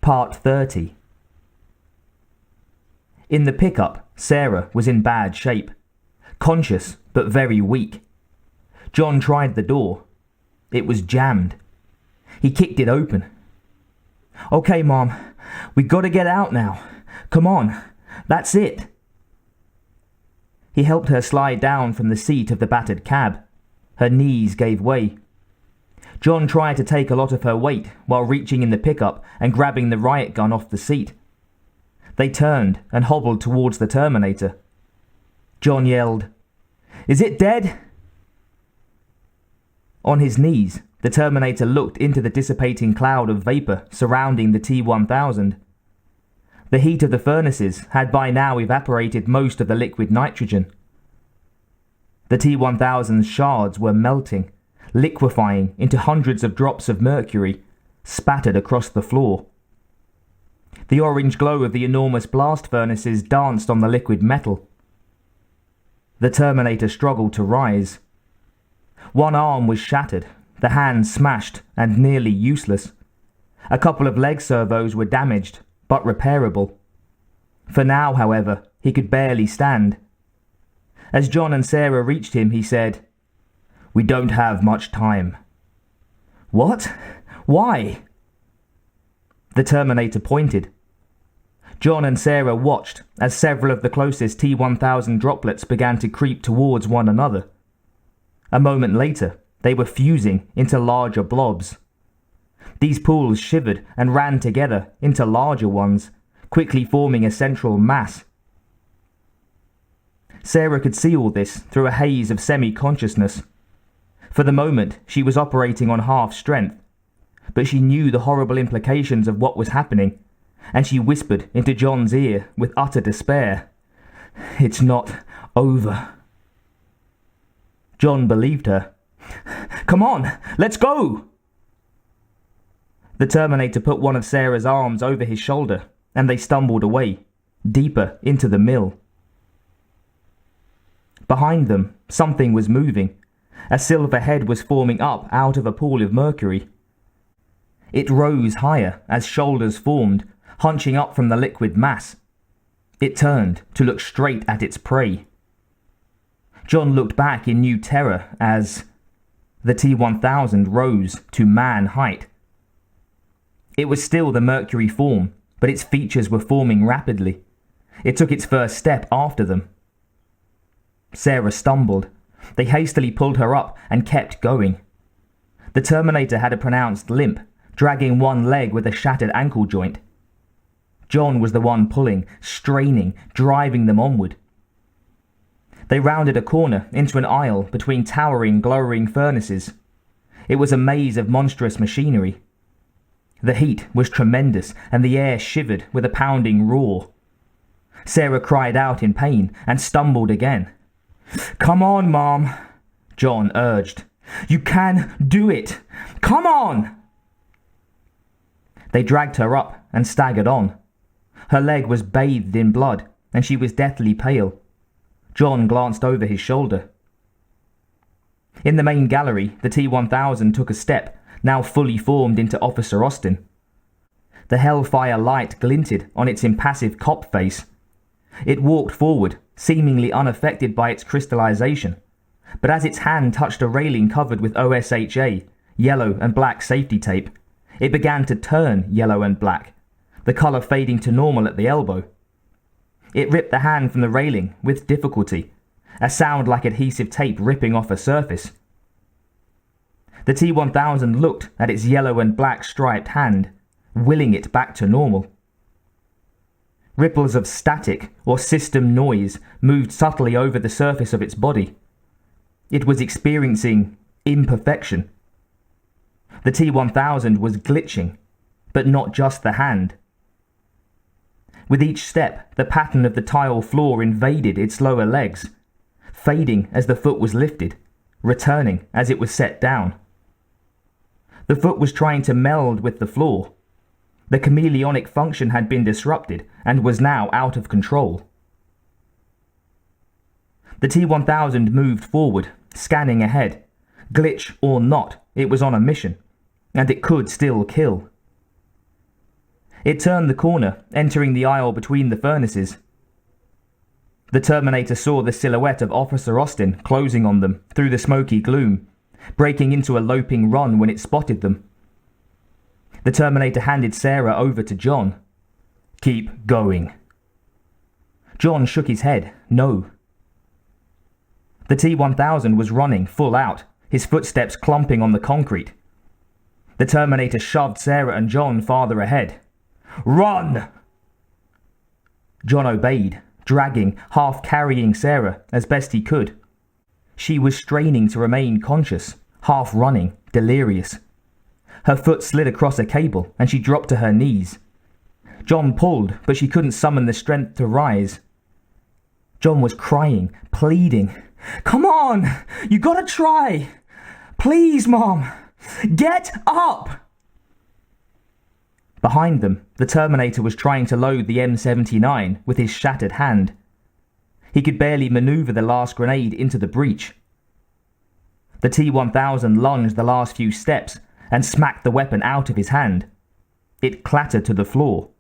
Part 30. In the pickup, Sarah was in bad shape. Conscious, but very weak. John tried the door. It was jammed. He kicked it open. "Okay, Mom, we gotta get out now. Come on, that's it." He helped her slide down from the seat of the battered cab. Her knees gave way. John tried to take a lot of her weight while reaching in the pickup and grabbing the riot gun off the seat. They turned and hobbled towards the Terminator. John yelled, "Is it dead?" On his knees, the Terminator looked into the dissipating cloud of vapor surrounding the T-1000. The heat of the furnaces had by now evaporated most of the liquid nitrogen. The T-1000's shards were melting, liquefying into hundreds of drops of mercury, spattered across the floor. The orange glow of the enormous blast furnaces danced on the liquid metal. The Terminator struggled to rise. One arm was shattered, the hand smashed and nearly useless. A couple of leg servos were damaged, but repairable. For now, however, he could barely stand. As John and Sarah reached him, he said, "We don't have much time." "What? Why?" The Terminator pointed. John and Sarah watched as several of the closest T-1000 droplets began to creep towards one another. A moment later, they were fusing into larger blobs. These pools shivered and ran together into larger ones, quickly forming a central mass. Sarah could see all this through a haze of semi-consciousness. For the moment, she was operating on half strength, but she knew the horrible implications of what was happening, and she whispered into John's ear with utter despair, "It's not over." John believed her. "Come on, let's go!" The Terminator put one of Sarah's arms over his shoulder, and they stumbled away, deeper into the mill. Behind them, something was moving. A silver head was forming up out of a pool of mercury. It rose higher as shoulders formed, hunching up from the liquid mass. It turned to look straight at its prey. John looked back in new terror as the T-1000 rose to man height. It was still the mercury form, but its features were forming rapidly. It took its first step after them. Sarah stumbled. They hastily pulled her up and kept going. The Terminator had a pronounced limp, dragging one leg with a shattered ankle joint. John was the one pulling, straining, driving them onward. They rounded a corner into an aisle between towering, glowering furnaces. It was a maze of monstrous machinery. The heat was tremendous, and the air shivered with a pounding roar. Sarah cried out in pain and stumbled again. "Come on, Mom," John urged. "You can do it! Come on!" They dragged her up and staggered on. Her leg was bathed in blood, and she was deathly pale. John glanced over his shoulder. In the main gallery, the T-1000 took a step, now fully formed into Officer Austin. The hellfire light glinted on its impassive cop face. It walked forward, seemingly unaffected by its crystallization, but as its hand touched a railing covered with OSHA, yellow and black safety tape, it began to turn yellow and black, the color fading to normal at the elbow. It ripped the hand from the railing with difficulty, a sound like adhesive tape ripping off a surface. The T-1000 looked at its yellow and black striped hand, willing it back to normal. Ripples of static or system noise moved subtly over the surface of its body. It was experiencing imperfection. The T-1000 was glitching, but not just the hand. With each step, the pattern of the tile floor invaded its lower legs, fading as the foot was lifted, returning as it was set down. The foot was trying to meld with the floor. The chameleonic function had been disrupted and was now out of control. The T-1000 moved forward, scanning ahead. Glitch or not, it was on a mission, and it could still kill. It turned the corner, entering the aisle between the furnaces. The Terminator saw the silhouette of Officer Austin closing on them through the smoky gloom, breaking into a loping run when it spotted them. The Terminator handed Sarah over to John. "Keep going." John shook his head. No. The T-1000 was running full out, his footsteps clumping on the concrete. The Terminator shoved Sarah and John farther ahead. "Run!" John obeyed, dragging, half-carrying Sarah as best he could. She was straining to remain conscious, half-running, delirious. Her foot slid across a cable and she dropped to her knees. John pulled, but she couldn't summon the strength to rise. John was crying, pleading. "Come on! You gotta try! Please, Mom! Get up!" Behind them, the Terminator was trying to load the M79 with his shattered hand. He could barely maneuver the last grenade into the breach. The T-1000 lunged the last few steps and smacked the weapon out of his hand. It clattered to the floor.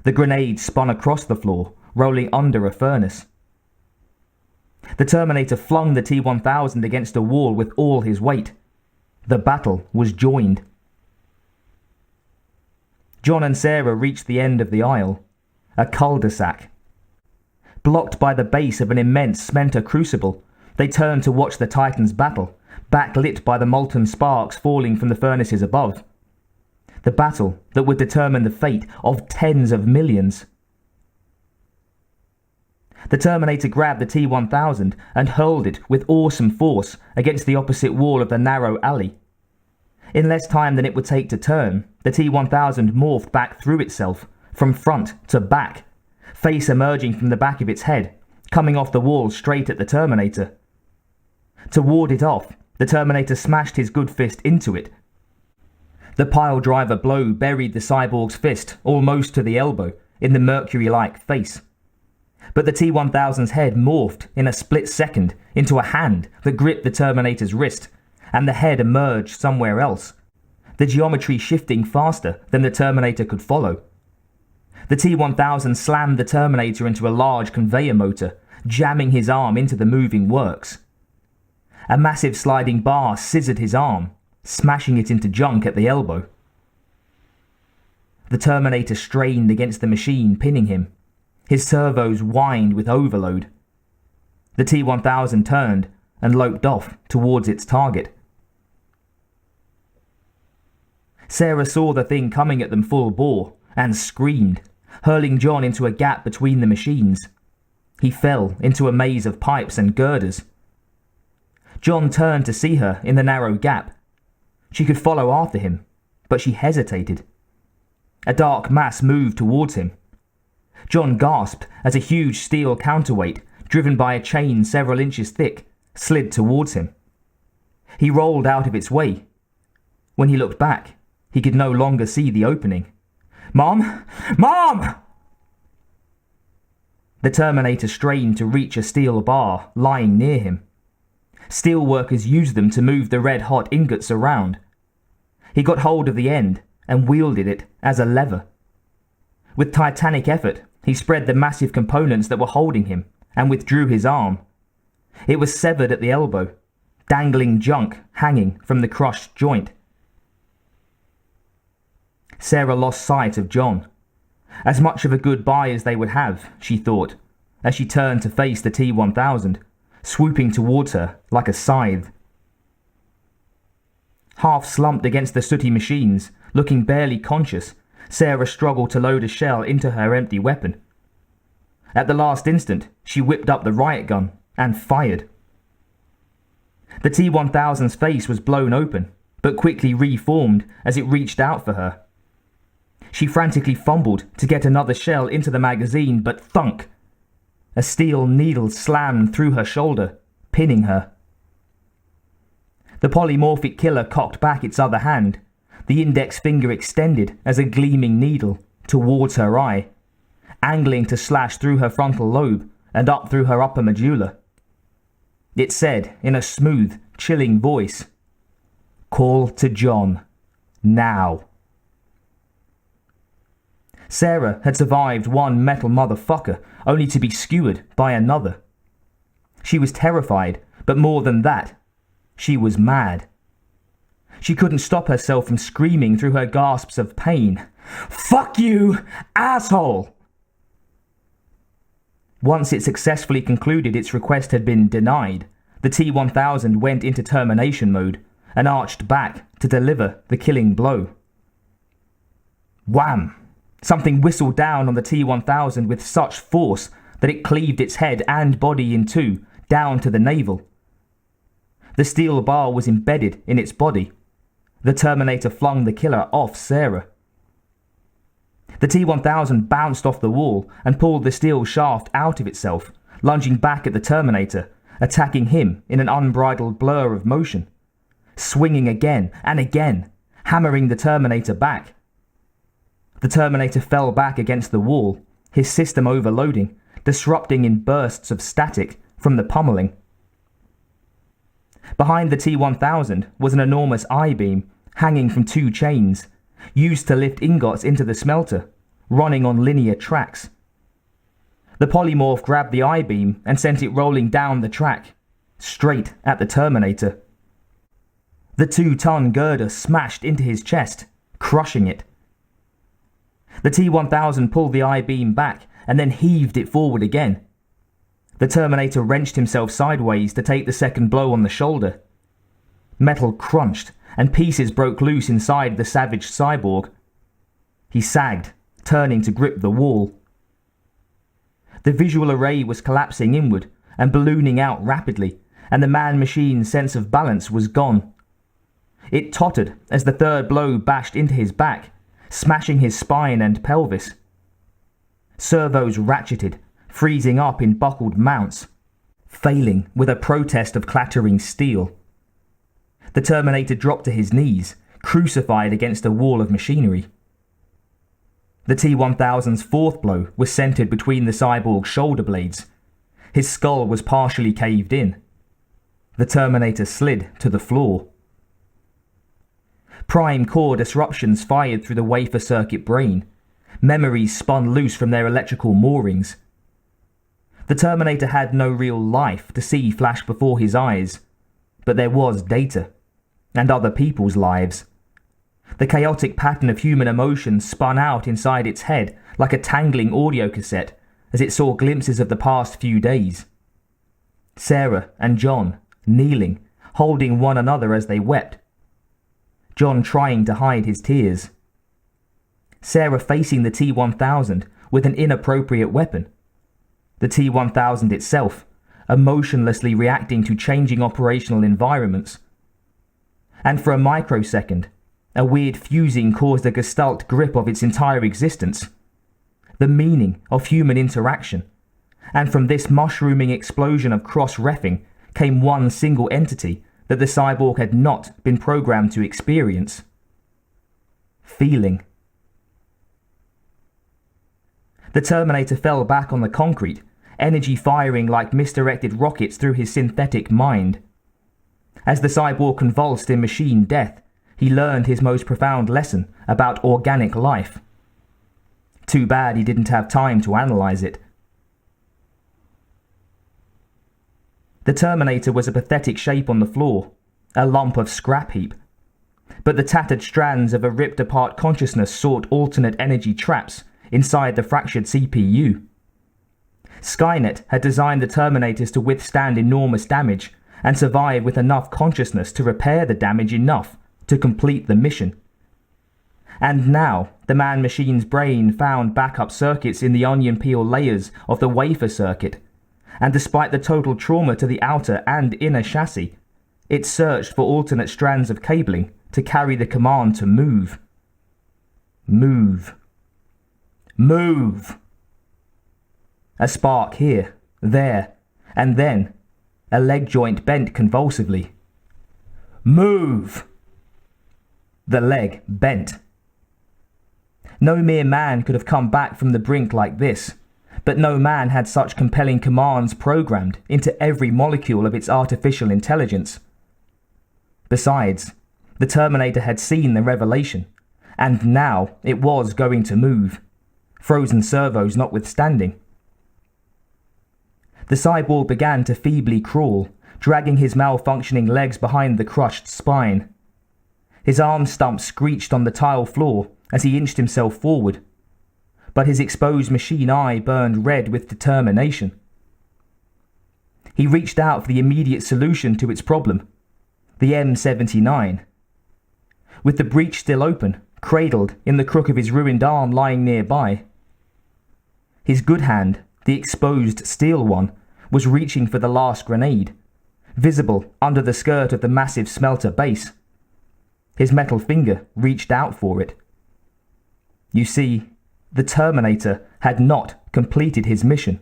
The grenade spun across the floor, rolling under a furnace. The Terminator flung the T-1000 against a wall with all his weight. The battle was joined. John and Sarah reached the end of the aisle, a cul-de-sac. Blocked by the base of an immense Smenta crucible, they turned to watch the Titans battle, backlit by the molten sparks falling from the furnaces above. The battle that would determine the fate of tens of millions. The Terminator grabbed the T-1000 and hurled it with awesome force against the opposite wall of the narrow alley. In less time than it would take to turn, the T-1000 morphed back through itself, from front to back, face emerging from the back of its head, coming off the wall straight at the Terminator. To ward it off, the Terminator smashed his good fist into it. The pile-driver blow buried the cyborg's fist almost to the elbow in the mercury-like face. But the T-1000's head morphed in a split second into a hand that gripped the Terminator's wrist, and the head emerged somewhere else, the geometry shifting faster than the Terminator could follow. The T-1000 slammed the Terminator into a large conveyor motor, jamming his arm into the moving works. A massive sliding bar scissored his arm, smashing it into junk at the elbow. The Terminator strained against the machine, pinning him. His servos whined with overload. The T-1000 turned and loped off towards its target. Sarah saw the thing coming at them full bore and screamed, hurling John into a gap between the machines. He fell into a maze of pipes and girders. John turned to see her in the narrow gap. She could follow after him, but she hesitated. A dark mass moved towards him. John gasped as a huge steel counterweight, driven by a chain several inches thick, slid towards him. He rolled out of its way. When he looked back, he could no longer see the opening. "Mom! Mom!" The Terminator strained to reach a steel bar lying near him. Steel workers used them to move the red-hot ingots around. He got hold of the end and wielded it as a lever. With titanic effort, he spread the massive components that were holding him and withdrew his arm. It was severed at the elbow, dangling junk hanging from the crushed joint. Sarah lost sight of John. As much of a goodbye as they would have, she thought, as she turned to face the T-1000, swooping towards her like a scythe. Half slumped against the sooty machines, looking barely conscious, Sarah struggled to load a shell into her empty weapon. At the last instant, she whipped up the riot gun and fired. The T-1000's face was blown open, but quickly reformed as it reached out for her. She frantically fumbled to get another shell into the magazine, but thunk! A steel needle slammed through her shoulder, pinning her. The polymorphic killer cocked back its other hand, the index finger extended as a gleaming needle towards her eye, angling to slash through her frontal lobe and up through her upper medulla. It said in a smooth, chilling voice, "Call to John, now." Sarah had survived one metal motherfucker, only to be skewered by another. She was terrified, but more than that, she was mad. She couldn't stop herself from screaming through her gasps of pain. "Fuck you, asshole!" Once it successfully concluded its request had been denied, the T-1000 went into termination mode and arched back to deliver the killing blow. Wham! Something whistled down on the T-1000 with such force that it cleaved its head and body in two, down to the navel. The steel bar was embedded in its body. The Terminator flung the killer off Sarah. The T-1000 bounced off the wall and pulled the steel shaft out of itself, lunging back at the Terminator, attacking him in an unbridled blur of motion, swinging again and again, hammering the Terminator back. The Terminator fell back against the wall, his system overloading, disrupting in bursts of static from the pummeling. Behind the T-1000 was an enormous I-beam hanging from two chains, used to lift ingots into the smelter, running on linear tracks. The polymorph grabbed the I-beam and sent it rolling down the track, straight at the Terminator. The 2-ton girder smashed into his chest, crushing it. The T-1000 pulled the I-beam back and then heaved it forward again. The Terminator wrenched himself sideways to take the second blow on the shoulder. Metal crunched and pieces broke loose inside the savage cyborg. He sagged, turning to grip the wall. The visual array was collapsing inward and ballooning out rapidly, and the man-machine's sense of balance was gone. It tottered as the third blow bashed into his back, smashing his spine and pelvis. Servos ratcheted, freezing up in buckled mounts, failing with a protest of clattering steel. The Terminator dropped to his knees, crucified against a wall of machinery. The T-1000's fourth blow was centered between the cyborg's shoulder blades. His skull was partially caved in. The Terminator slid to the floor. Prime core disruptions fired through the wafer circuit brain. Memories spun loose from their electrical moorings. The Terminator had no real life to see flash before his eyes, but there was data, and other people's lives. The chaotic pattern of human emotions spun out inside its head like a tangling audio cassette as it saw glimpses of the past few days. Sarah and John, kneeling, holding one another as they wept. John trying to hide his tears. Sarah facing the T-1000 with an inappropriate weapon. The T-1000 itself, emotionlessly reacting to changing operational environments. And for a microsecond, a weird fusing caused a gestalt grip of its entire existence. The meaning of human interaction. And from this mushrooming explosion of cross-reffing came one single entity that the cyborg had not been programmed to experience. Feeling. The Terminator fell back on the concrete, energy firing like misdirected rockets through his synthetic mind. As the cyborg convulsed in machine death, he learned his most profound lesson about organic life. Too bad he didn't have time to analyze it. The Terminator was a pathetic shape on the floor, a lump of scrap heap. But the tattered strands of a ripped-apart consciousness sought alternate energy traps inside the fractured CPU. Skynet had designed the Terminators to withstand enormous damage and survive with enough consciousness to repair the damage enough to complete the mission. And now, the man-machine's brain found backup circuits in the onion peel layers of the wafer circuit, and despite the total trauma to the outer and inner chassis, it searched for alternate strands of cabling to carry the command to move. Move. Move! A spark here, there, and then a leg joint bent convulsively. Move! The leg bent. No mere man could have come back from the brink like this, but no man had such compelling commands programmed into every molecule of its artificial intelligence. Besides, the Terminator had seen the revelation, and now it was going to move. frozen servos notwithstanding. The cyborg began to feebly crawl, dragging his malfunctioning legs behind the crushed spine. His arm stumps screeched on the tile floor as he inched himself forward, but his exposed machine eye burned red with determination. He reached out for the immediate solution to its problem, the M79. With the breech still open, cradled in the crook of his ruined arm lying nearby. His good hand, the exposed steel one, was reaching for the last grenade, visible under the skirt of the massive smelter base. His metal finger reached out for it. You see, the Terminator had not completed his mission.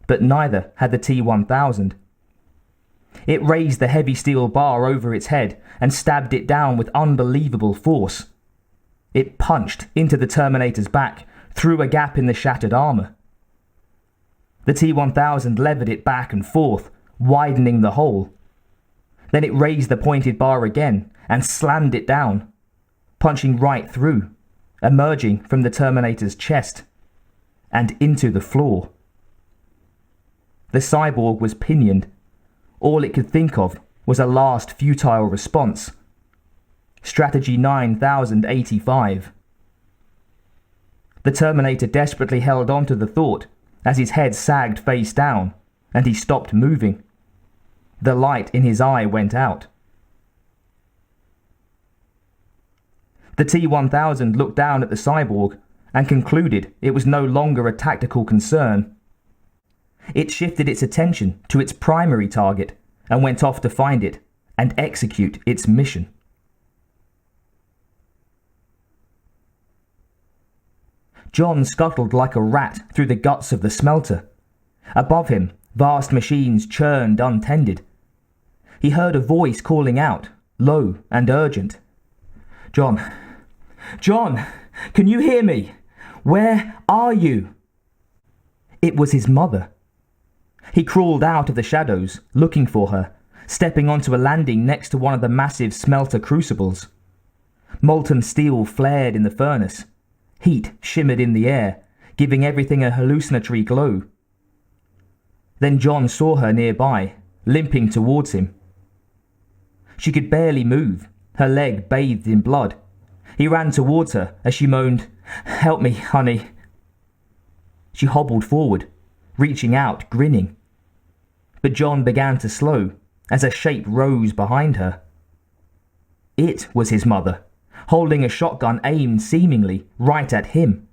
But neither had the T-1000. It raised the heavy steel bar over its head and stabbed it down with unbelievable force. It punched into the Terminator's back, through a gap in the shattered armor. The T-1000 levered it back and forth, widening the hole. Then it raised the pointed bar again and slammed it down, punching right through, emerging from the Terminator's chest and into the floor. The cyborg was pinioned. All it could think of was a last futile response. Strategy 9085. The Terminator desperately held on to the thought as his head sagged face down, and he stopped moving. The light in his eye went out. The T-1000 looked down at the cyborg and concluded it was no longer a tactical concern. It shifted its attention to its primary target and went off to find it and execute its mission. John scuttled like a rat through the guts of the smelter. Above him, vast machines churned untended. He heard a voice calling out, low and urgent. John, can you hear me? Where are you?" It was his mother. He crawled out of the shadows, looking for her, stepping onto a landing next to one of the massive smelter crucibles. Molten steel flared in the furnace. Heat shimmered in the air, giving everything a hallucinatory glow. Then John saw her nearby, limping towards him. She could barely move, her leg bathed in blood. He ran towards her as she moaned, "Help me, honey." She hobbled forward, reaching out, grinning. But John began to slow as a shape rose behind her. It was his mother, holding a shotgun aimed seemingly right at him.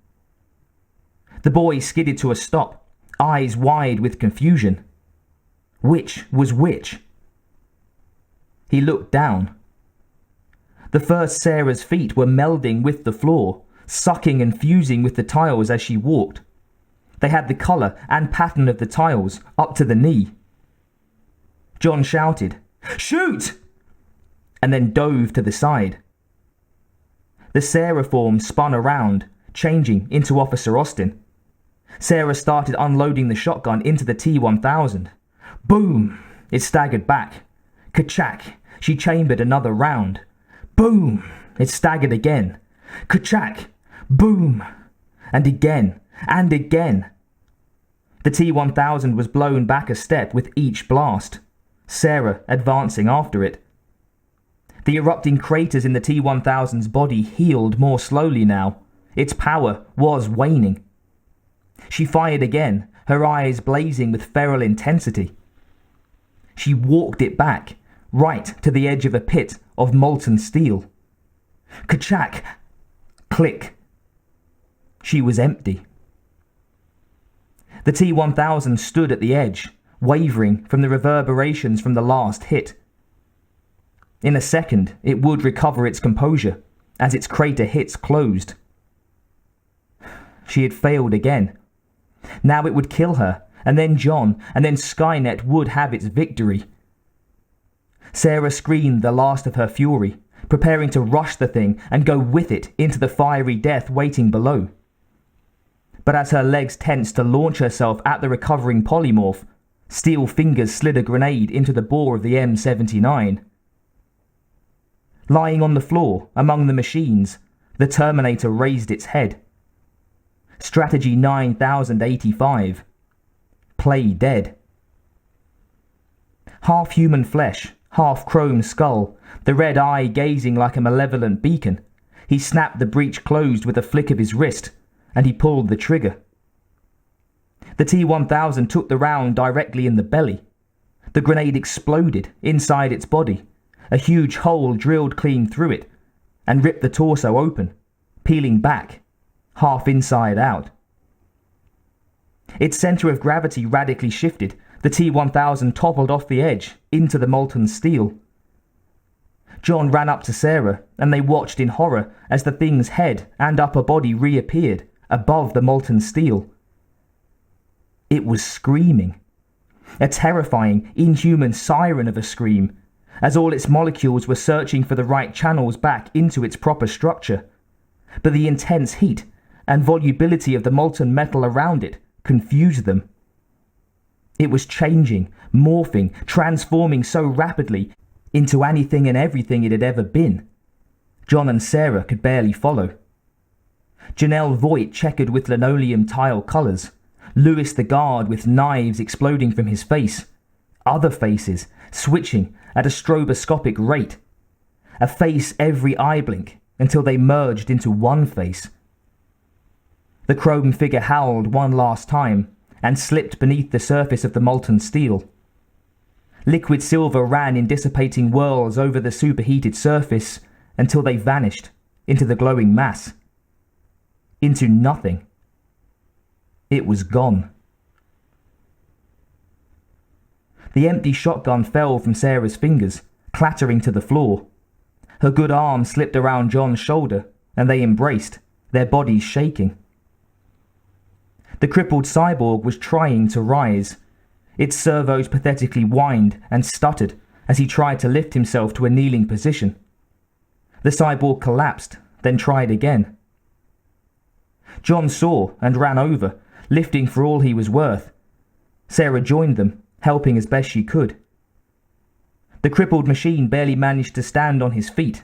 The boy skidded to a stop, eyes wide with confusion. Which was which? He looked down. The first Sarah's feet were melding with the floor, sucking and fusing with the tiles as she walked. They had the colour and pattern of the tiles up to the knee. John shouted, "Shoot!" and then dove to the side. The Sarah form spun around, changing into Officer Austin. Sarah started unloading the shotgun into the T-1000. Boom! It staggered back. Ka-chack! She chambered another round. Boom! It staggered again. Ka-chack! Boom! And again, and again. The T-1000 was blown back a step with each blast, Sarah advancing after it. The erupting craters in the T-1000's body healed more slowly now. Its power was waning. She fired again, her eyes blazing with feral intensity. She walked it back, right to the edge of a pit of molten steel. Ka-chack! Click! She was empty. The T-1000 stood at the edge, wavering from the reverberations from the last hit. In a second, it would recover its composure as its crater hits closed. She had failed again. Now it would kill her, and then John, and then Skynet would have its victory. Sarah screamed the last of her fury, preparing to rush the thing and go with it into the fiery death waiting below. But as her legs tensed to launch herself at the recovering polymorph, steel fingers slid a grenade into the bore of the M79. Lying on the floor, among the machines, the Terminator raised its head. Strategy 9085. Play dead. Half human flesh, half chrome skull, the red eye gazing like a malevolent beacon, he snapped the breech closed with a flick of his wrist, and he pulled the trigger. The T-1000 took the round directly in the belly. The grenade exploded inside its body, a huge hole drilled clean through it, and ripped the torso open, peeling back, half inside out. Its centre of gravity radically shifted. The T-1000 toppled off the edge into the molten steel. John ran up to Sarah, and they watched in horror as the thing's head and upper body reappeared above the molten steel. It was screaming. A terrifying, inhuman siren of a scream, as all its molecules were searching for the right channels back into its proper structure. But the intense heat and volubility of the molten metal around it confused them. It was changing, morphing, transforming so rapidly into anything and everything it had ever been. John and Sarah could barely follow. Janelle Voight checkered with linoleum tile colours, Lewis the guard with knives exploding from his face, other faces switching at a stroboscopic rate, a face every eye blink until they merged into one face. The chrome figure howled one last time and slipped beneath the surface of the molten steel. Liquid silver ran in dissipating whirls over the superheated surface until they vanished into the glowing mass. Into nothing. It was gone. The empty shotgun fell from Sarah's fingers, clattering to the floor. Her good arm slipped around John's shoulder, and they embraced, their bodies shaking. The crippled cyborg was trying to rise. Its servos pathetically whined and stuttered as he tried to lift himself to a kneeling position. The cyborg collapsed, then tried again. John saw and ran over, lifting for all he was worth. Sarah joined them, helping as best she could. The crippled machine barely managed to stand on his feet.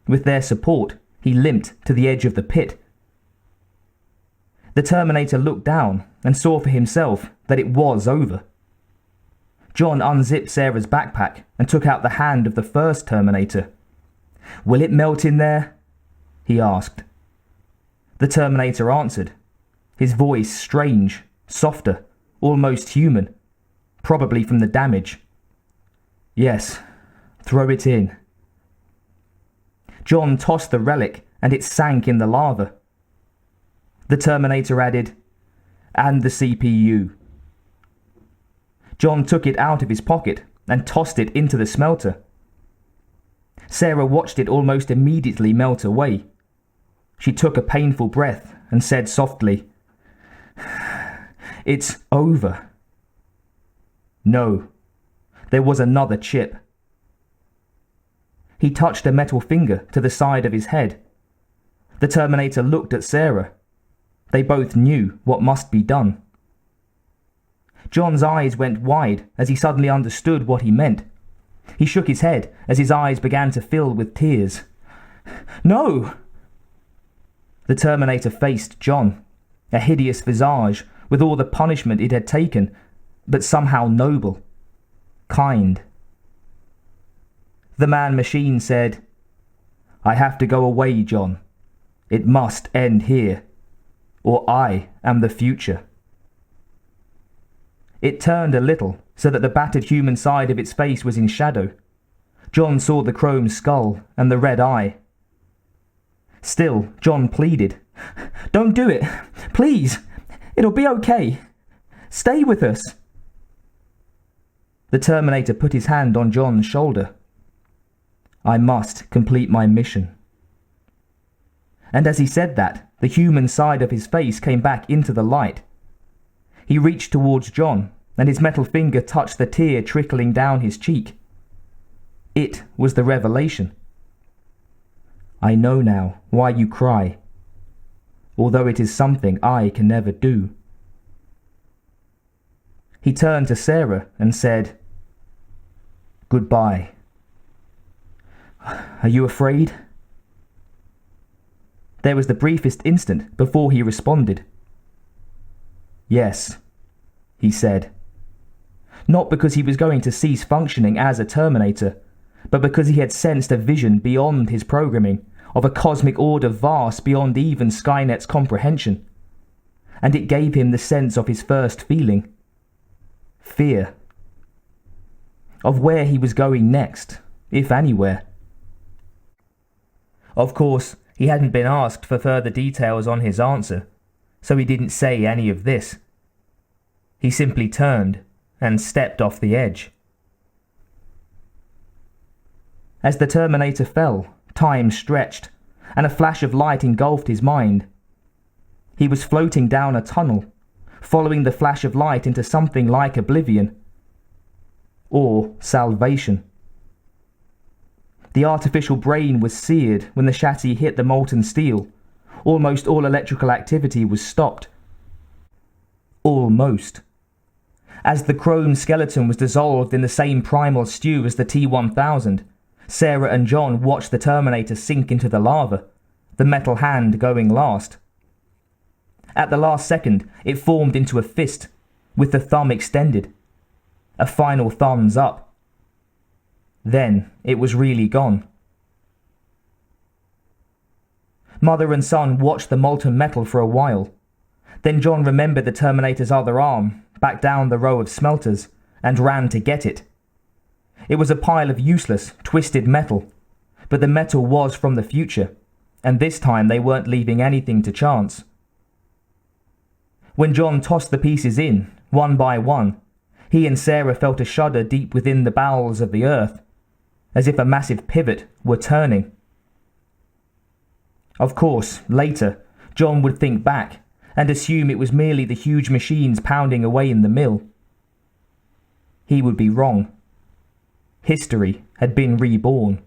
With their support, he limped to the edge of the pit. The Terminator looked down and saw for himself that it was over. John unzipped Sarah's backpack and took out the hand of the first Terminator. "Will it melt in there?" he asked. The Terminator answered, his voice strange, softer, almost human, probably from the damage. "Yes, throw it in." John tossed the relic and it sank in the lava. The Terminator added, "And the CPU." John took it out of his pocket and tossed it into the smelter. Sarah watched it almost immediately melt away. She took a painful breath and said softly, "It's over." No, there was another chip. He touched a metal finger to the side of his head. The Terminator looked at Sarah. They both knew what must be done. John's eyes went wide as he suddenly understood what he meant. He shook his head as his eyes began to fill with tears. "No!" The Terminator faced John, a hideous visage with all the punishment it had taken, but somehow noble, kind. The man-machine said, "I have to go away, John. It must end here, or I am the future." It turned a little so that the battered human side of its face was in shadow. John saw the chrome skull and the red eye. Still, John pleaded, "Don't do it. Please. It'll be okay. Stay with us." The Terminator put his hand on John's shoulder. "I must complete my mission." And as he said that, the human side of his face came back into the light. He reached towards John, and his metal finger touched the tear trickling down his cheek. It was the revelation. "I know now why you cry, although it is something I can never do." He turned to Sarah and said, "Goodbye. Are you afraid?" There was the briefest instant before he responded. "Yes," he said. Not because he was going to cease functioning as a Terminator, but because he had sensed a vision beyond his programming, of a cosmic order vast beyond even Skynet's comprehension. And it gave him the sense of his first feeling. Fear. Of where he was going next, if anywhere. Of course, he hadn't been asked for further details on his answer, so he didn't say any of this. He simply turned and stepped off the edge. As the Terminator fell, time stretched, and a flash of light engulfed his mind. He was floating down a tunnel, following the flash of light into something like oblivion. Or salvation. The artificial brain was seared when the chassis hit the molten steel. Almost all electrical activity was stopped. Almost. As the chrome skeleton was dissolved in the same primal stew as the T-1000, Sarah and John watched the Terminator sink into the lava, the metal hand going last. At the last second, it formed into a fist, with the thumb extended. A final thumbs up. Then it was really gone. Mother and son watched the molten metal for a while. Then John remembered the Terminator's other arm, back down the row of smelters, and ran to get it. It was a pile of useless, twisted metal, but the metal was from the future, and this time they weren't leaving anything to chance. When John tossed the pieces in, one by one, he and Sarah felt a shudder deep within the bowels of the earth, as if a massive pivot were turning. Of course, later, John would think back and assume it was merely the huge machines pounding away in the mill. He would be wrong. History had been reborn.